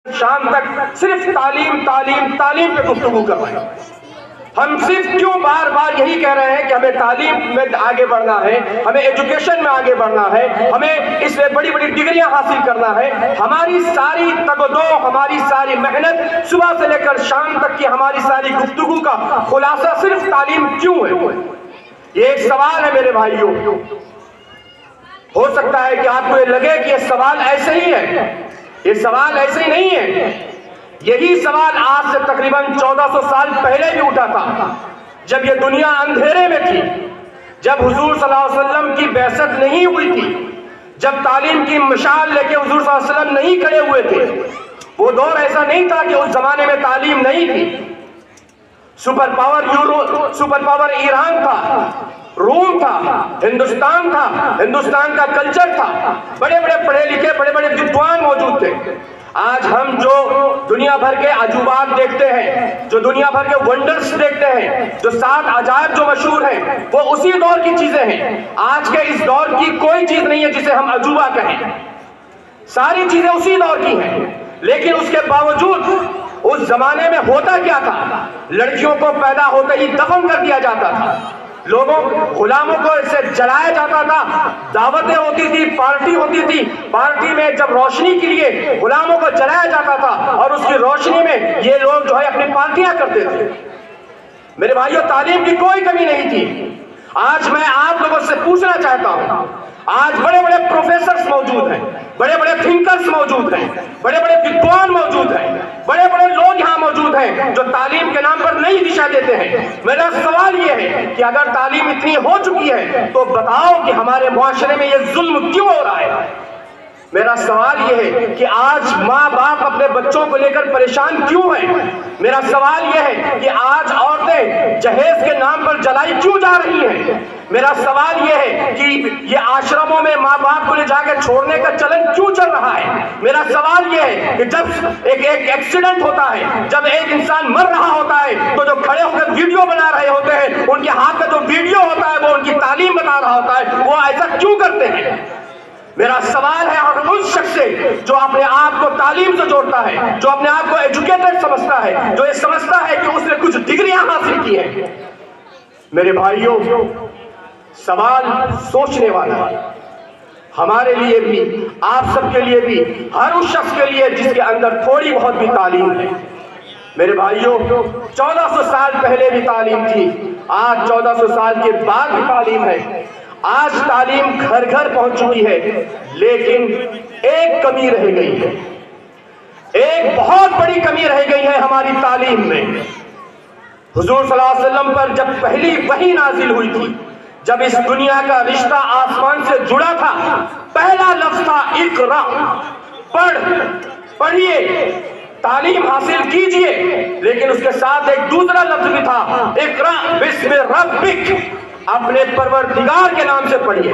شام تک صرف تعلیم تعلیم تعلیم پہ گفتگو کر رہے ہیں۔ ہم صرف کیوں بار بار یہی کہہ رہے ہیں کہ ہمیں تعلیم میں آگے بڑھنا ہے، ہمیں ایجوکیشن میں آگے بڑھنا ہے، ہمیں اس میں بڑی بڑی ڈگریاں حاصل کرنا ہے۔ ہماری ساری تگ و دو، ہماری ساری محنت صبح سے لے کر شام تک کی ہماری ساری گفتگو کا خلاصہ صرف تعلیم کیوں ہے؟ یہ ایک سوال ہے میرے بھائیوں۔ ہو سکتا ہے کہ آپ کو یہ لگے کہ یہ سوال ایسے ہی ہے، یہ سوال ایسے ہی نہیں ہے۔ یہی سوال آج سے تقریباً 1400 سال پہلے بھی اٹھا تھا، جب یہ دنیا اندھیرے میں تھی، جب حضور صلی اللہ علیہ وسلم کی بعثت نہیں ہوئی تھی، جب تعلیم کی مشعل لے کے حضور صلی اللہ علیہ وسلم نہیں کھڑے ہوئے تھے۔ وہ دور ایسا نہیں تھا کہ اس زمانے میں تعلیم نہیں تھی۔ سپر پاور ایران تھا، روم تھا، ہندوستان تھا، ہندوستان کا کلچر تھا، بڑے بڑے پڑھے لکھے بڑے بڑے ودوان موجود تھے۔ آج ہم جو دنیا بھر کے عجوبات دیکھتے ہیں، جو دنیا بھر کے ونڈرز دیکھتے ہیں، جو 7 عجائب جو مشہور ہیں، وہ اسی دور کی چیزیں ہیں۔ آج کے اس دور کی کوئی چیز نہیں ہے جسے ہم عجوبہ کہیں، ساری چیزیں اسی دور کی ہیں۔ لیکن اس کے باوجود اس زمانے میں ہوتا کیا تھا؟ لڑکیوں کو پیدا ہوتے ہی دفن کر دیا جاتا تھا، لوگوں غلاموں کو اسے جلایا جاتا تھا، دعوتیں ہوتی تھی، پارٹی ہوتی تھی، پارٹی میں جب روشنی کے لیے غلاموں کو جلایا جاتا تھا اور اس کی روشنی میں یہ لوگ جو ہے اپنی پارٹیاں کرتے تھے۔ میرے بھائیوں، تعلیم کی کوئی کمی نہیں تھی۔ آج میں آپ لوگوں سے پوچھنا چاہتا ہوں، آج بڑے بڑے پروفیسرز موجود ہیں، بڑے بڑے تھنکرز موجود ہیں، بڑے بڑے ودوان موجود ہیں، بڑے بڑے لوگ یہاں موجود ہیں جو تعلیم کے نام پر نئی دشا دیتے ہیں۔ میرا سوال یہ ہے کہ اگر تعلیم اتنی ہو چکی ہے تو بتاؤ کہ ہمارے معاشرے میں یہ ظلم کیوں ہو رہا ہے؟ میرا سوال یہ ہے کہ آج ماں باپ اپنے بچوں کو لے کر پریشان کیوں ہیں؟ میرا سوال یہ ہے کہ آج عورتیں جہیز کے نام پر جلائی کیوں جا رہی ہیں؟ میرا سوال یہ ہے کہ یہ آشرموں میں ماں باپ کو لے جا کے چھوڑنے کا چلن کیوں چل رہا ہے؟ میرا سوال یہ ہے کہ جب ایک ایکسیڈنٹ ہوتا ہے، جب ایک انسان مر رہا ہوتا ہے تو جو کھڑے ہو کر ویڈیو بنا رہے ہوتے ہیں، ان کے ہاتھ کا جو ویڈیو ہوتا ہے وہ ان کی تعلیم بتا رہا ہوتا ہے، وہ ایسا کیوں کرتے ہیں؟ میرا سوال ہے اور اس شخص سے جو اپنے آپ کو تعلیم سے جوڑتا ہے، جو اپنے آپ کو ایجوکیٹڈ سمجھتا ہے، جو یہ سمجھتا ہے کہ اس نے کچھ ڈگریاں حاصل کی ہیں۔ میرے بھائیوں، سوال سوچنے والا ہے، ہمارے لیے بھی، آپ سب کے لیے بھی، ہر اس شخص کے لیے جس کے اندر تھوڑی بہت بھی تعلیم ہے۔ میرے بھائیوں، 1400 سال پہلے بھی تعلیم تھی، آج 1400 سال کے بعد بھی تعلیم ہے۔ آج تعلیم گھر گھر پہنچ چکی ہے، لیکن ایک کمی رہ گئی ہے، ایک بہت بڑی کمی رہ گئی ہے ہماری تعلیم میں۔ حضور صلی اللہ علیہ وسلم پر جب پہلی وحی نازل ہوئی تھی، جب اس دنیا کا رشتہ آسمان سے جڑا تھا، پہلا لفظ تھا اقرا، پڑھیے، تعلیم حاصل کیجئے، لیکن اس کے ساتھ ایک دوسرا لفظ بھی تھا، اقرا بسم ربک، اپنے پروردگار کے نام سے پڑھیے۔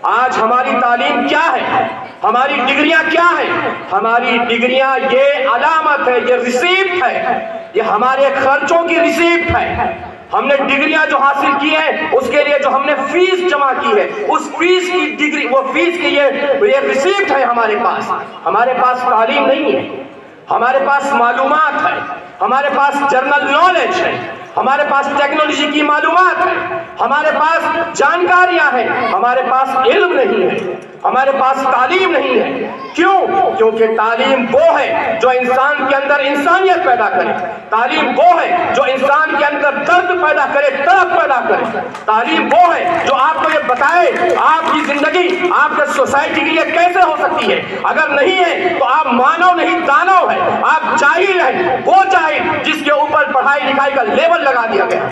آج ہماری تعلیم کیا ہے؟ ہماری ڈگریاں کیا ہیں؟ ہماری ڈگریاں یہ علامت ہے، یہ ریسیپٹ ہے، یہ ہمارے خرچوں کی ریسیپٹ ہے۔ ہم نے ڈگریاں جو حاصل کی ہیں، اس کے لیے جو ہم نے فیس جمع کی ہے، اس فیس کی ڈگری، وہ فیس کی یہ ریسیپٹ ہے ہمارے پاس۔ ہمارے پاس تعلیم نہیں ہے، ہمارے پاس معلومات ہے، ہمارے پاس جنرل نالج ہے، ہمارے پاس ٹیکنالوجی کی معلومات ہے، ہمارے پاس جانکاریاں ہیں، ہمارے پاس علم نہیں ہے، ہمارے پاس تعلیم نہیں ہے۔ کیوں؟ کیونکہ تعلیم وہ ہے جو انسان کے اندر انسانیت پیدا کرے، تعلیم وہ ہے جو انسان کے اندر درد پیدا کرے، تڑپ پیدا کرے، تعلیم وہ ہے جو آپ کو یہ بتائے آپ کی زندگی آپ کے سوسائٹی کے لیے کیسے ہو سکتی ہے۔ اگر نہیں ہے تو آپ مانو نہیں دانو ہے، آپ جاہل ہیں، وہ جاہل جس کے اوپر پڑھائی لکھائی کا لیبل لگا دیا گیا،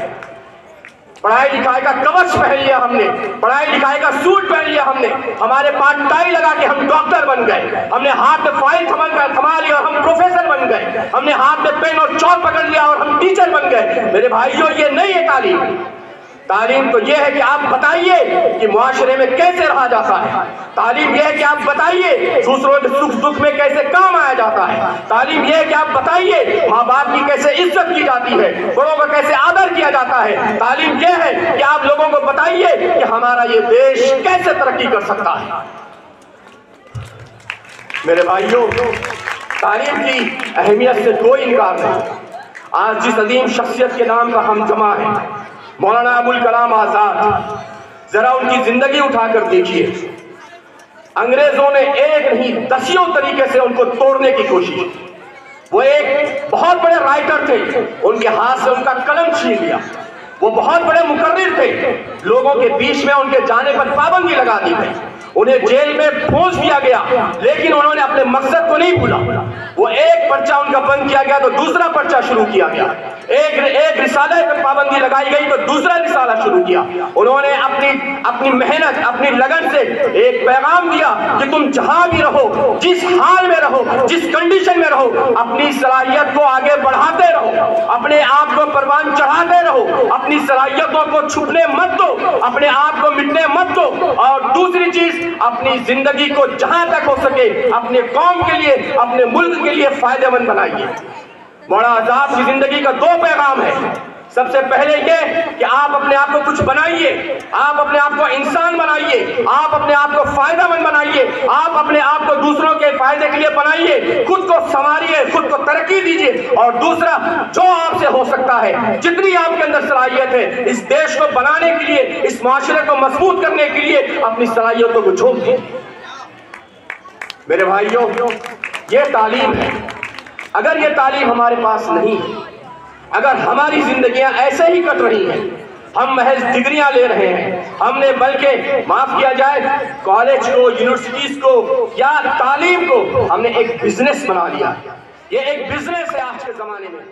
پڑھائی لکھائی کا کورس پہن لیا ہم نے، پڑھائی لکھائی کا سوٹ پہن لیا ہم نے، ہمارے پاس ٹائی لگا کے ہم ڈاکٹر بن گئے، ہم نے ہاتھ میں فائل تھما لیا اور ہم پروفیسر بن گئے، ہم نے ہاتھ میں پین اور چاک پکڑ لیا اور ہم ٹیچر بن گئے۔ میرے بھائیوں، یہ نہیں ہے تعلیم۔ تعلیم تو یہ ہے کہ آپ بتائیے کہ معاشرے میں کیسے رہا جاتا ہے، تعلیم یہ ہے کہ آپ بتائیے دوسروں کے سکھ دکھ میں کیسے کام آیا جاتا ہے، تعلیم یہ ہے کہ آپ بتائیے ماں باپ کی کیسے عزت کی جاتی ہے، بڑوں کا کیسے آدر کیا جاتا ہے، تعلیم یہ ہے کہ آپ لوگوں کو بتائیے کہ ہمارا یہ دیش کیسے ترقی کر سکتا ہے۔ میرے بھائیوں، تعلیم کی اہمیت سے کوئی انکار نہیں۔ آج جس عظیم شخصیت کے نام پر ہم جمع ہیں، مولانا ابوالکلام آزاد، ذرا ان کی زندگی اٹھا کر دیکھیے۔ انگریزوں نے ایک نہیں دسیوں طریقے سے ان کو توڑنے کی کوشش کی۔ وہ ایک بہت بڑے رائٹر تھے، ان کے ہاتھ سے ان کا قلم چھین لیا۔ وہ بہت بڑے مقرر تھے، لوگوں کے بیچ میں ان کے جانے پر پابندی لگا دی گئی، انہیں جیل میں پھونس دیا گیا، لیکن انہوں نے اپنے مقصد کو نہیں بھولا۔ وہ ایک پرچہ ان کا بند کیا گیا تو دوسرا پرچہ شروع کیا گیا، ایک رسالہ پر پابندی لگائی گئی تو دوسرا رسالہ شروع کیا۔ انہوں نے اپنی محنت، اپنی لگن سے ایک پیغام دیا کہ تم جہاں بھی رہو، جس حال میں رہو، جس کنڈیشن میں رہو، اپنی صلاحیت کو آگے بڑھاتے رہو، اپنے آپ کو پروان چڑھاتے رہو، اپنی صلاحیتوں کو چھپنے مت دو، اپنے آپ کو مٹنے مت دو، اور دوسری چیز اپنی زندگی کو جہاں تک ہو سکے اپنے قوم کے لیے، اپنے ملک کے لیے فائدہ مند بنائیے۔ مولانا آزاد کی زندگی کا دو پیغام ہے۔ سب سے پہلے یہ کہ آپ اپنے آپ کو کچھ بنائیے، آپ اپنے آپ کو انسان بنائیے، آپ اپنے آپ کو فائدہ مند بنائیے، آپ اپنے آپ کو دوسروں کے فائدے کے لیے بنائیے، خود کو سنواریے، خود کو ترقی دیجیے۔ اور دوسرا، جو آپ سے ہو سکتا ہے، جتنی آپ کے اندر صلاحیت ہے، اس دیش کو بنانے کے لیے، اس معاشرے کو مضبوط کرنے کے لیے اپنی صلاحیتوں کو جھونک دیجیے۔ میرے بھائیوں، یہ تعلیم ہے۔ اگر یہ تعلیم ہمارے پاس نہیں ہے، اگر ہماری زندگیاں ایسے ہی کٹ رہی ہیں، ہم محض ڈگریاں لے رہے ہیں، ہم نے بلکہ معاف کیا جائے کالج کو، یونیورسٹیز کو یا تعلیم کو ہم نے ایک بزنس بنا لیا۔ یہ ایک بزنس ہے آج کے زمانے میں۔